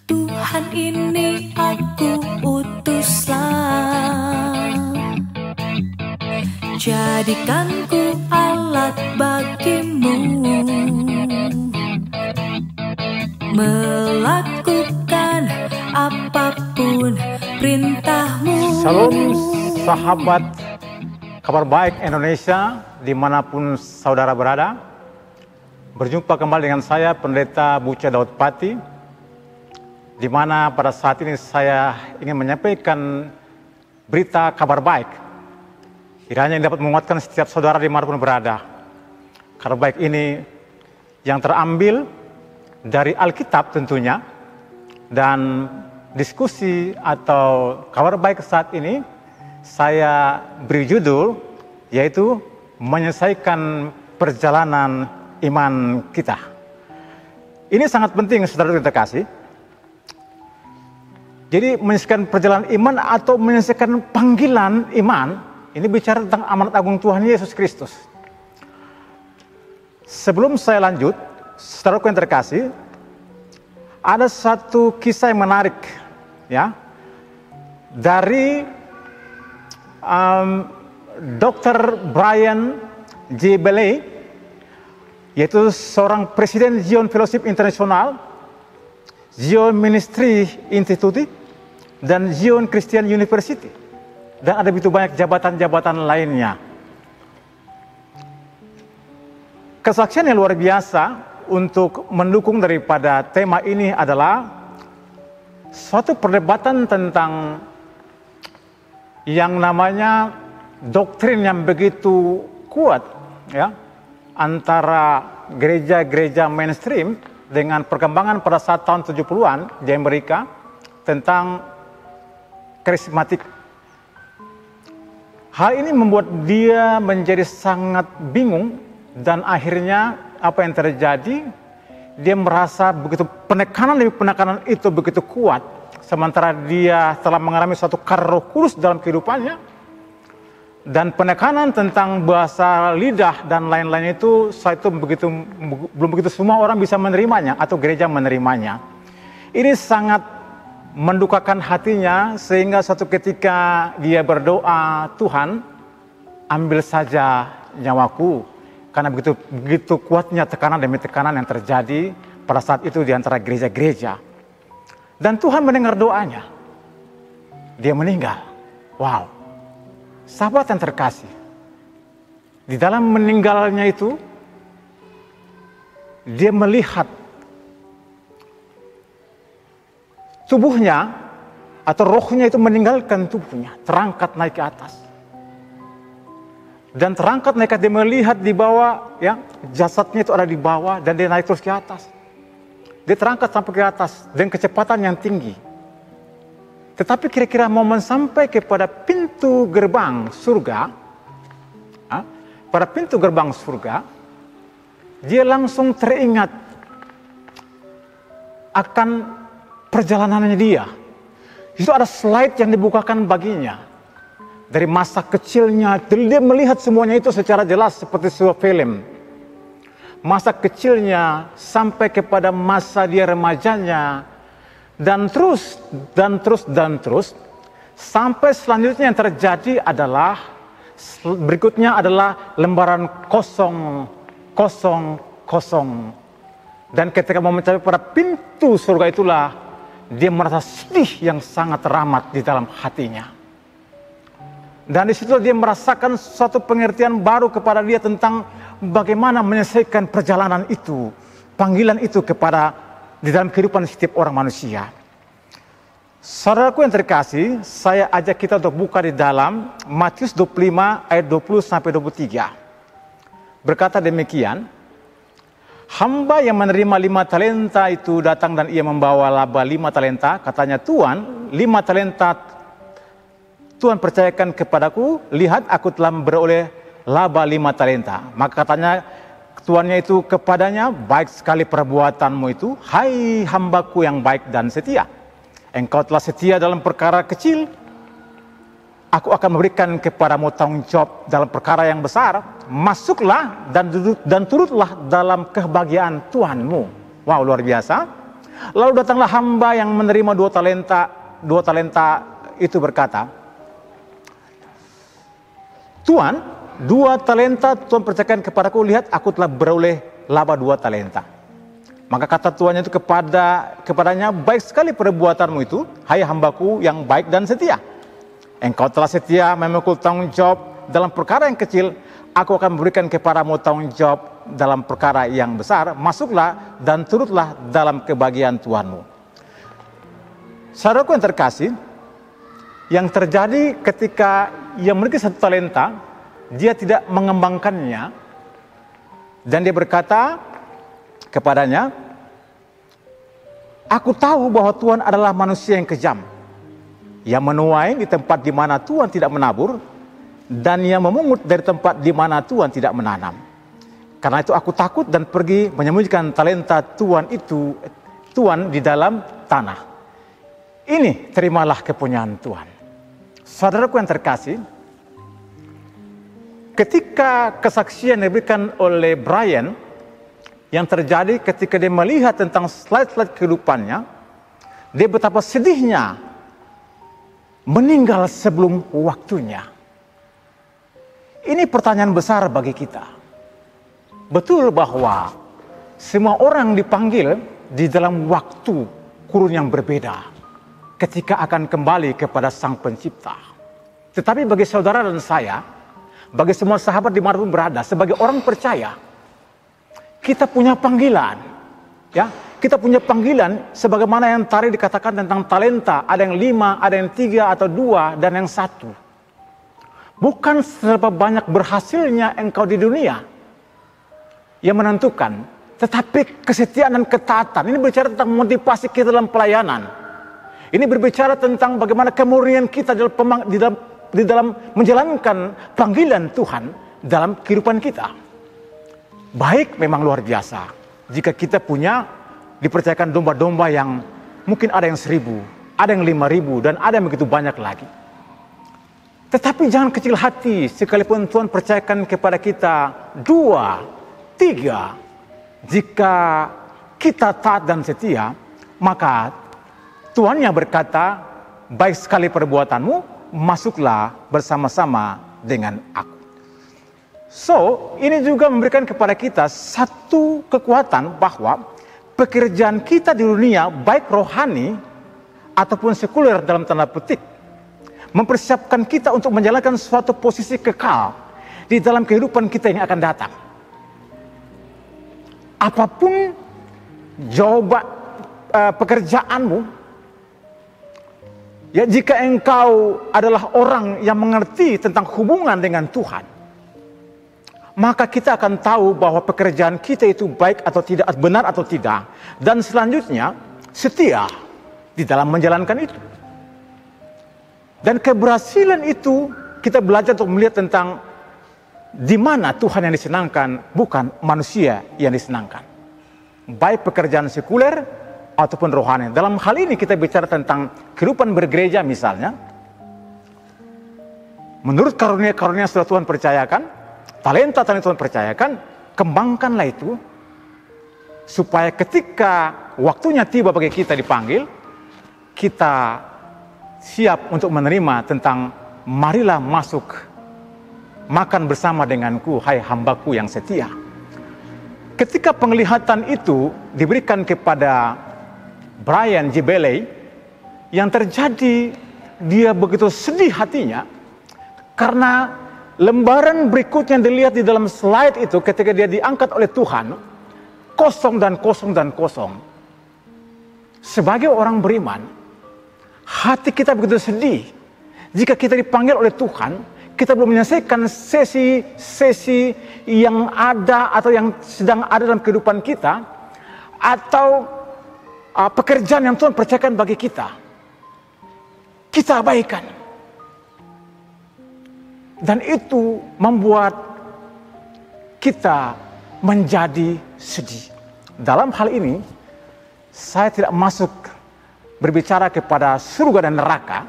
Tuhan, ini aku utuslah, jadikanku alat bagimu, melakukan apapun perintahmu. Salam sahabat Kabar Baik Indonesia, dimanapun saudara berada. Berjumpa kembali dengan saya, Pendeta Bucha Daud Pati, di mana pada saat ini saya ingin menyampaikan berita kabar baik, kiranya yang dapat menguatkan setiap saudara dimanapun berada. Kabar baik ini yang terambil dari Alkitab tentunya, dan diskusi atau kabar baik saat ini saya beri judul, yaitu menyelesaikan perjalanan iman kita. Ini sangat penting, saudara terkasih. Jadi menyelesaikan perjalanan iman atau menyelesaikan panggilan iman, ini bicara tentang amanat agung Tuhan Yesus Kristus. Sebelum saya lanjut, saudaraku yang terkasih, ada satu kisah yang menarik, ya, dari Dr. Brian J. Belley, yaitu seorang presiden Zion Fellowship International, Zion Ministry Institute, dan Zion Christian University, dan ada begitu banyak jabatan-jabatan lainnya. Kesaksian yang luar biasa untuk mendukung daripada tema ini adalah suatu perdebatan tentang yang namanya doktrin yang begitu kuat, ya, antara gereja-gereja mainstream dengan perkembangan pada saat tahun 70-an di Amerika tentang karismatik. Hal ini membuat dia menjadi sangat bingung, dan akhirnya apa yang terjadi, dia merasa begitu penekanan demi penekanan itu begitu kuat, sementara dia telah mengalami suatu karar Roh Kudus dalam kehidupannya, dan penekanan tentang bahasa lidah dan lain-lain itu saat itu belum begitu semua orang bisa menerimanya atau gereja menerimanya. Ini sangat mendukakan hatinya, sehingga suatu ketika dia berdoa, Tuhan, ambil saja nyawaku, karena begitu kuatnya tekanan demi tekanan yang terjadi pada saat itu di antara gereja-gereja. Dan Tuhan mendengar doanya, dia meninggal. Wow, sahabat yang terkasih, di dalam meninggalnya itu dia melihat tubuhnya atau rohnya itu meninggalkan tubuhnya, terangkat naik ke atas. Dan terangkat naik ke atas, dia melihat di bawah, ya, jasadnya itu ada di bawah, dan dia naik terus ke atas. Dia terangkat sampai ke atas dengan kecepatan yang tinggi. Tetapi kira-kira momen sampai kepada pintu gerbang surga, pada pintu gerbang surga, dia langsung teringat akan perjalanannya dia. Itu ada slide yang dibukakan baginya. Dari masa kecilnya, dia melihat semuanya itu secara jelas seperti sebuah film. Masa kecilnya sampai kepada masa dia remajanya, dan terus, sampai selanjutnya yang terjadi adalah, berikutnya adalah lembaran kosong. Dan ketika mau mencapai pada pintu surga itulah, dia merasa sedih yang sangat teramat di dalam hatinya. Dan di situ dia merasakan suatu pengertian baru kepada dia tentang bagaimana menyelesaikan perjalanan itu, panggilan itu kepada di dalam kehidupan setiap orang manusia. Saudaraku yang terkasih, saya ajak kita untuk buka di dalam Matius 25 ayat 20 sampai 23. Berkata demikian, hamba yang menerima 5 talenta itu datang dan ia membawa laba 5 talenta. Katanya, Tuan, 5 talenta Tuhan percayakan kepadaku, lihat aku telah beroleh laba 5 talenta. Maka katanya tuannya itu kepadanya, baik sekali perbuatanmu itu, hai hambaku yang baik dan setia. Engkau telah setia dalam perkara kecil, aku akan memberikan kepadamu tanggung jawab dalam perkara yang besar. Masuklah dan turutlah dalam kebahagiaan Tuhanmu. Wow, luar biasa. Lalu datanglah hamba yang menerima 2 talenta itu berkata, Tuan, 2 talenta Tuhan percayakan kepadaku, lihat aku telah beroleh laba 2 talenta. Maka kata tuannya itu kepadanya, baik sekali perbuatanmu itu, hai hambaku yang baik dan setia. Engkau telah setia memikul tanggung jawab dalam perkara yang kecil, aku akan memberikan kepadamu tanggung jawab dalam perkara yang besar. Masuklah dan turutlah dalam kebahagiaan Tuhanmu. Saudaraku yang terkasih, yang terjadi ketika ia memiliki 1 talenta, dia tidak mengembangkannya, dan dia berkata kepadanya, aku tahu bahwa Tuhan adalah manusia yang kejam, yang menuai di tempat di mana Tuhan tidak menabur, dan yang memungut dari tempat di mana Tuhan tidak menanam. Karena itu aku takut dan pergi menyembunyikan talenta Tuhan di dalam tanah. Ini terimalah kepunyaan Tuhan. Saudaraku yang terkasih, ketika kesaksian diberikan oleh Brian, yang terjadi ketika dia melihat tentang slide-slide kehidupannya, dia betapa sedihnya meninggal sebelum waktunya. Ini pertanyaan besar bagi kita. Betul bahwa semua orang dipanggil di dalam waktu kurun yang berbeda ketika akan kembali kepada Sang Pencipta. Tetapi bagi saudara dan saya, bagi semua sahabat dimanapun berada, sebagai orang percaya, kita punya panggilan, ya. Kita punya panggilan sebagaimana yang tadi dikatakan tentang talenta, ada yang 5, ada yang 3 atau 2 dan yang 1. Bukan seberapa banyak berhasilnya engkau di dunia yang menentukan, tetapi kesetiaan dan ketaatan. Ini berbicara tentang motivasi kita dalam pelayanan. Ini berbicara tentang bagaimana kemurnian kita di dalam menjalankan panggilan Tuhan dalam kehidupan kita. Baik, memang luar biasa jika kita dipercayakan domba-domba yang mungkin ada yang 1.000, ada yang 5.000, dan ada yang begitu banyak lagi. Tetapi jangan kecil hati, sekalipun Tuhan percayakan kepada kita 2, 3, jika kita taat dan setia, maka Tuhan yang berkata, baik sekali perbuatanmu, masuklah bersama-sama dengan aku. So, ini juga memberikan kepada kita satu kekuatan bahwa pekerjaan kita di dunia, baik rohani ataupun sekuler dalam tanda petik, mempersiapkan kita untuk menjalankan suatu posisi kekal di dalam kehidupan kita yang akan datang. Apapun jawaban pekerjaanmu, ya, jika engkau adalah orang yang mengerti tentang hubungan dengan Tuhan, maka kita akan tahu bahwa pekerjaan kita itu baik atau tidak, benar atau tidak, dan selanjutnya setia di dalam menjalankan itu. Dan keberhasilan itu kita belajar untuk melihat tentang di mana Tuhan yang disenangkan, bukan manusia yang disenangkan. Baik pekerjaan sekuler ataupun rohani. Dalam hal ini kita bicara tentang kehidupan bergereja misalnya. Menurut karunia-karunia yang sudah Tuhan percayakan, talenta Tuhan percayakan, kembangkanlah itu supaya ketika waktunya tiba bagi kita dipanggil, kita siap untuk menerima tentang marilah masuk makan bersama denganku, hai hambaku yang setia. Ketika penglihatan itu diberikan kepada Brian J. Bailey, yang terjadi dia begitu sedih hatinya karena lembaran berikutnya yang dilihat di dalam slide itu ketika dia diangkat oleh Tuhan, kosong dan kosong dan kosong. Sebagai orang beriman, hati kita begitu sedih jika kita dipanggil oleh Tuhan, kita belum menyelesaikan sesi-sesi yang ada atau yang sedang ada dalam kehidupan kita, atau pekerjaan yang Tuhan percayakan bagi kita, kita abaikan. Dan itu membuat kita menjadi sedih. Dalam hal ini, saya tidak masuk berbicara kepada surga dan neraka,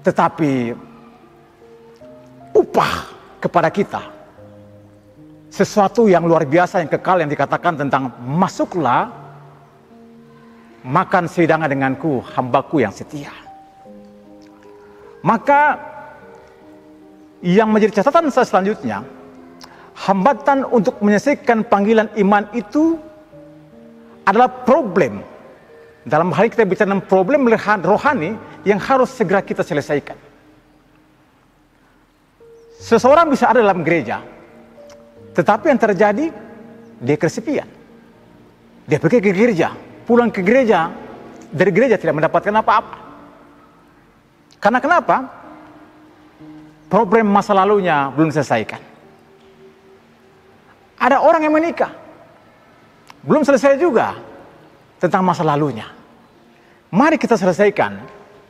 tetapi upah kepada kita. Sesuatu yang luar biasa, yang kekal, yang dikatakan tentang masuklah makan sehidangan denganku, hambaku yang setia. Maka yang menjadi catatan saya selanjutnya, hambatan untuk menyelesaikan panggilan iman itu adalah problem. Dalam hal ini kita bicara tentang problem rohani yang harus segera kita selesaikan. Seseorang bisa ada dalam gereja, tetapi yang terjadi, dia kesepian. Dia pergi ke gereja, pulang ke gereja, dari gereja tidak mendapatkan apa-apa. Karena kenapa? Problem masa lalunya belum diselesaikan. Ada orang yang menikah, belum selesai juga tentang masa lalunya. Mari kita selesaikan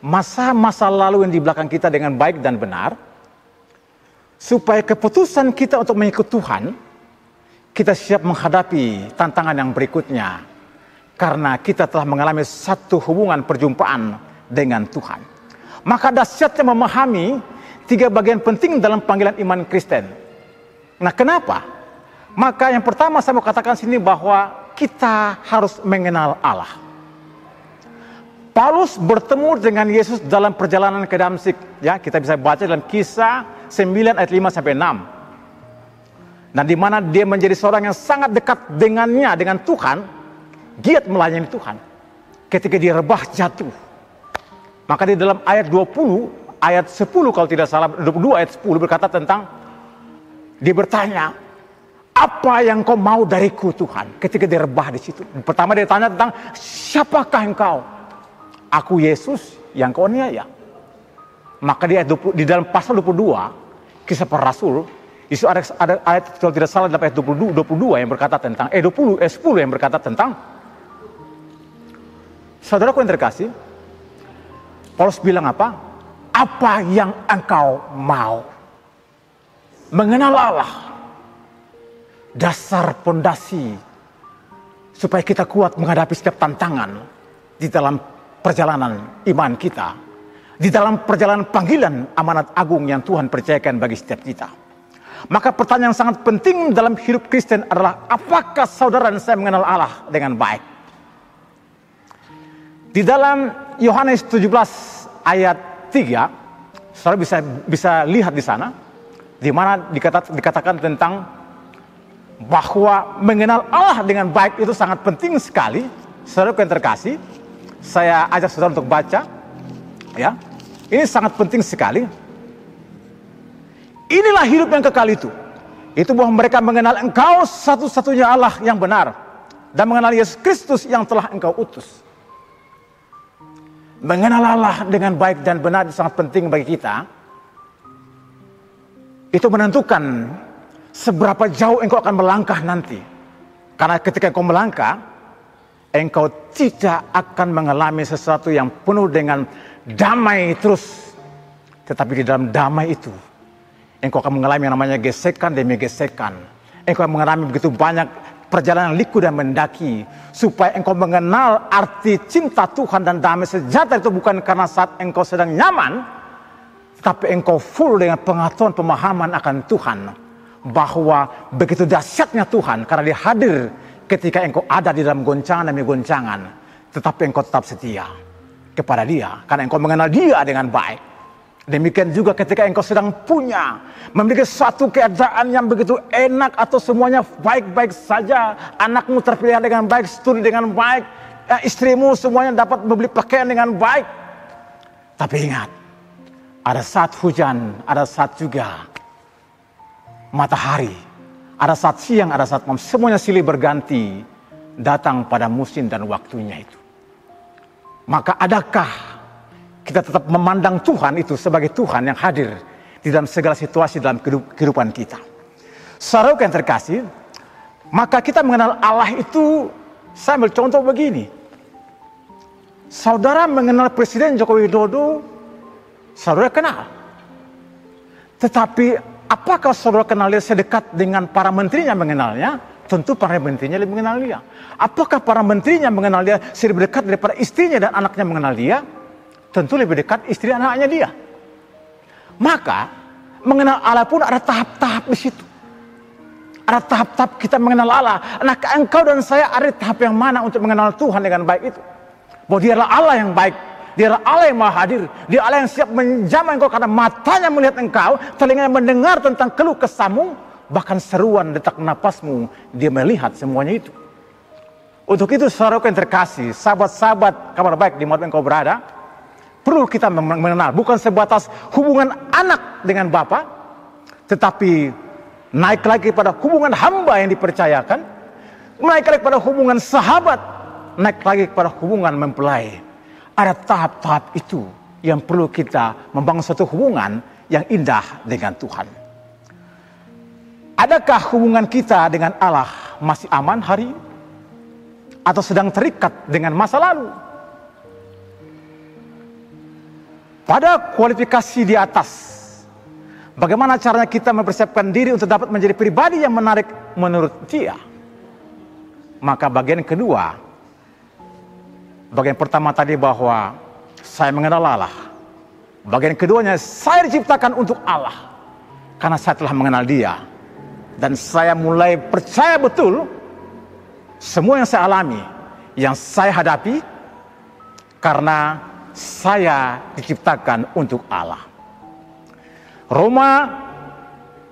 masa-masa lalu yang di belakang kita dengan baik dan benar, supaya keputusan kita untuk mengikut Tuhan, kita siap menghadapi tantangan yang berikutnya. Karena kita telah mengalami satu hubungan perjumpaan dengan Tuhan. Maka dahsyatnya memahami 3 bagian penting dalam panggilan iman Kristen. Nah, kenapa? Maka yang pertama saya mau katakan sini bahwa kita harus mengenal Allah. Paulus bertemu dengan Yesus dalam perjalanan ke Damsyik. Ya, kita bisa baca dalam Kisah 9 ayat 5 sampai 6. Dan di mana dia menjadi seorang yang sangat dekat dengannya, dengan Tuhan, giat melayani Tuhan. Ketika dia rebah jatuh, maka di dalam ayat 20, ayat 10 kalau tidak salah, 22 ayat 10 berkata tentang, dia bertanya, apa yang kau mau dariku Tuhan? Ketika dia rebah di situ, pertama dia tanya tentang, siapakah engkau? Aku Yesus yang kau aniaya. Maka di dalam pasal 22 Kisah Para Rasul, itu ada ayat kalau tidak salah dalam ayat 22 yang berkata tentang 10 yang berkata tentang, saudaraku yang terkasih, Paulus bilang apa? Apa yang engkau mau? Mengenal Allah, dasar pondasi supaya kita kuat menghadapi setiap tantangan di dalam perjalanan iman kita, di dalam perjalanan panggilan amanat agung yang Tuhan percayakan bagi setiap kita. Maka pertanyaan yang sangat penting dalam hidup Kristen adalah, apakah saudara dan saya mengenal Allah dengan baik? Di dalam Yohanes 17 ayat 3, saudara bisa lihat di sana, di mana dikatakan tentang bahwa mengenal Allah dengan baik itu sangat penting sekali. Saudara yang terkasih, saya ajak saudara untuk baca, ya. Ini sangat penting sekali. Inilah hidup yang kekal itu bahwa mereka mengenal engkau satu-satunya Allah yang benar, dan mengenal Yesus Kristus yang telah engkau utus. Mengenal Allah dengan baik dan benar itu sangat penting bagi kita. Itu menentukan seberapa jauh engkau akan melangkah nanti. Karena ketika engkau melangkah, engkau tidak akan mengalami sesuatu yang penuh dengan damai terus. Tetapi di dalam damai itu, engkau akan mengalami yang namanya gesekan demi gesekan. Engkau akan mengalami begitu banyak perjalanan liku dan mendaki, supaya engkau mengenal arti cinta Tuhan dan damai sejahtera itu bukan karena saat engkau sedang nyaman, tapi engkau full dengan pengetahuan pemahaman akan Tuhan, bahwa begitu dahsyatnya Tuhan karena dia hadir ketika engkau ada di dalam goncangan demi goncangan, tetapi engkau tetap setia kepada dia karena engkau mengenal dia dengan baik. Demikian juga ketika engkau sedang memiliki suatu keadaan yang begitu enak atau semuanya baik-baik saja, anakmu terpelihara dengan baik, studi dengan baik, istrimu semuanya dapat membeli pakaian dengan baik. Tapi ingat, ada saat hujan, ada saat juga matahari, ada saat siang, ada saat malam, semuanya silih berganti datang pada musim dan waktunya itu. Maka adakah kita tetap memandang Tuhan itu sebagai Tuhan yang hadir di dalam segala situasi dalam kehidupan kita? Saudara yang terkasih, maka kita mengenal Allah itu, saya ambil contoh begini. Saudara mengenal Presiden Joko Widodo, saudara kenal. Tetapi apakah saudara kenal dia sedekat dengan para menterinya mengenalnya? Tentu para menterinya lebih mengenal dia. Apakah para menterinya mengenal dia lebih dekat daripada istrinya dan anaknya mengenal dia? Tentu lebih dekat istri anaknya dia. Maka mengenal Allah pun ada tahap-tahap di situ. Ada tahap-tahap kita mengenal Allah. Nah, engkau dan saya ada di tahap yang mana untuk mengenal Tuhan dengan baik itu? bahwa dia adalah Allah yang baik, dia adalah Allah yang maha hadir, dia Allah yang siap menjamah engkau karena matanya melihat engkau, telinganya mendengar tentang keluh kesahmu, bahkan seruan detak napasmu, dia melihat semuanya itu. Untuk itu saudaraku yang terkasih, sahabat-sahabat Kabar Baik di mana engkau berada, perlu kita mengenal bukan sebatas hubungan anak dengan Bapa, tetapi naik lagi pada hubungan hamba yang dipercayakan, naik lagi pada hubungan sahabat, naik lagi pada hubungan mempelai. Ada tahap-tahap itu yang perlu kita membangun suatu hubungan yang indah dengan Tuhan. Adakah hubungan kita dengan Allah masih aman hari ini? Atau sedang terikat dengan masa lalu? Pada kualifikasi di atas, bagaimana caranya kita mempersiapkan diri untuk dapat menjadi pribadi yang menarik menurut dia? Maka bagian kedua, bagian pertama tadi bahwa saya mengenal Allah. Bagian keduanya, saya diciptakan untuk Allah. Karena saya telah mengenal dia. Dan saya mulai percaya betul, semua yang saya alami, yang saya hadapi, karena saya diciptakan untuk Allah. Roma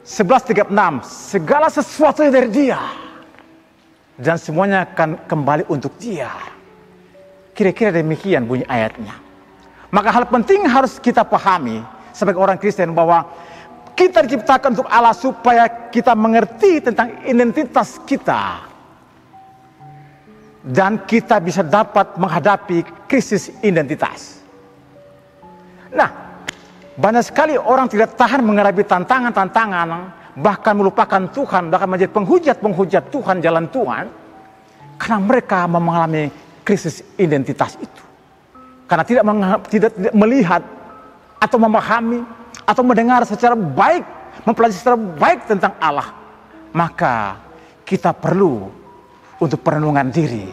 11:36, segala sesuatu dari dia, dan semuanya akan kembali untuk dia. Kira-kira demikian bunyi ayatnya. Maka hal penting harus kita pahami sebagai orang Kristen bahwa kita diciptakan untuk Allah supaya kita mengerti tentang identitas kita. Dan kita bisa dapat menghadapi krisis identitas. Nah, banyak sekali orang tidak tahan menghadapi tantangan-tantangan, bahkan melupakan Tuhan, bahkan menjadi penghujat-penghujat Tuhan, jalan Tuhan, karena mereka mengalami krisis identitas itu. Karena tidak melihat atau memahami atau mendengar secara baik, mempelajari secara baik tentang Allah. Maka kita perlu untuk perenungan diri.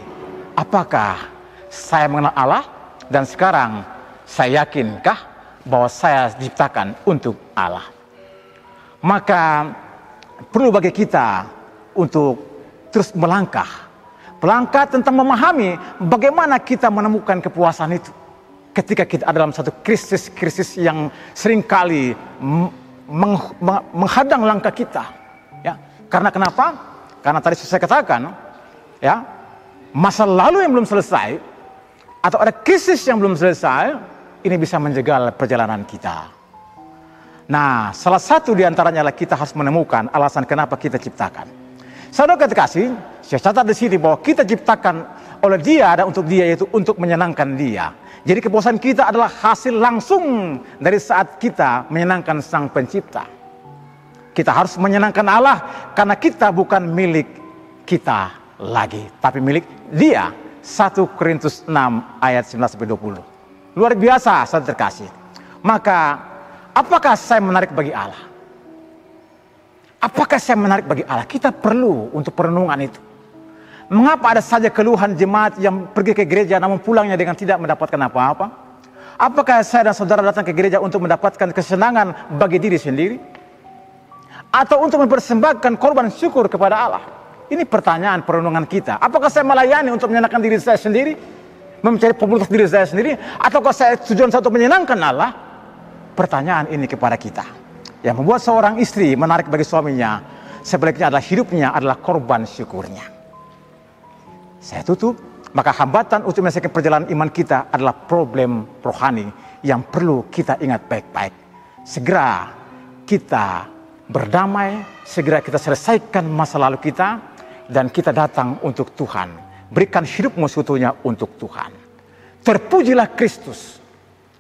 Apakah saya mengenal Allah dan sekarang saya yakinkah bahwa saya diciptakan untuk Allah? Maka perlu bagi kita untuk terus melangkah tentang memahami bagaimana kita menemukan kepuasan itu ketika kita ada dalam satu krisis yang seringkali menghadang langkah kita. Ya, karena kenapa? Karena tadi saya katakan, ya, masa lalu yang belum selesai atau ada krisis yang belum selesai, ini bisa menjegal perjalanan kita. Nah, salah satu diantaranya adalah kita harus menemukan alasan kenapa kita ciptakan. Saudara terkasih, saya catat di sini bahwa kita ciptakan oleh Dia dan untuk Dia, yaitu untuk menyenangkan Dia. Jadi kepuasan kita adalah hasil langsung dari saat kita menyenangkan Sang Pencipta. Kita harus menyenangkan Allah karena kita bukan milik kita lagi, tapi milik Dia. 1 Korintus 6 ayat 19-20. Luar biasa, saudara terkasih. Maka apakah saya menarik bagi Allah? Apakah saya menarik bagi Allah? Kita perlu untuk perenungan itu. Mengapa ada saja keluhan jemaat yang pergi ke gereja namun pulangnya dengan tidak mendapatkan apa-apa? Apakah saya dan saudara datang ke gereja untuk mendapatkan kesenangan bagi diri sendiri? Atau untuk mempersembahkan korban syukur kepada Allah? Ini pertanyaan perenungan kita. Apakah saya melayani untuk menyenangkan diri saya sendiri? Mencari popularitas diri saya sendiri? Ataukah saya tujuan saya untuk menyenangkan Allah? Pertanyaan ini kepada kita. Yang membuat seorang istri menarik bagi suaminya, sebaliknya adalah hidupnya adalah korban syukurnya. Saya tutup, maka hambatan untuk menyelesaikan perjalanan iman kita adalah problem rohani yang perlu kita ingat baik-baik. Segera kita berdamai, segera kita selesaikan masa lalu kita, dan kita datang untuk Tuhan. Berikan hidupmu seutuhnya untuk Tuhan. Terpujilah Kristus.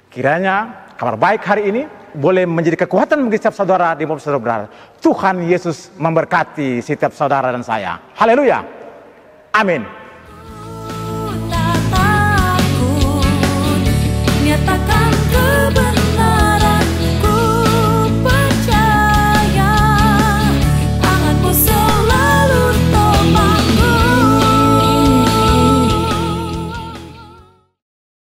Kiranya Kabar Baik hari ini boleh menjadi kekuatan bagi setiap saudara di maupun saudara. Tuhan Yesus memberkati setiap saudara dan saya. Haleluya. Amin.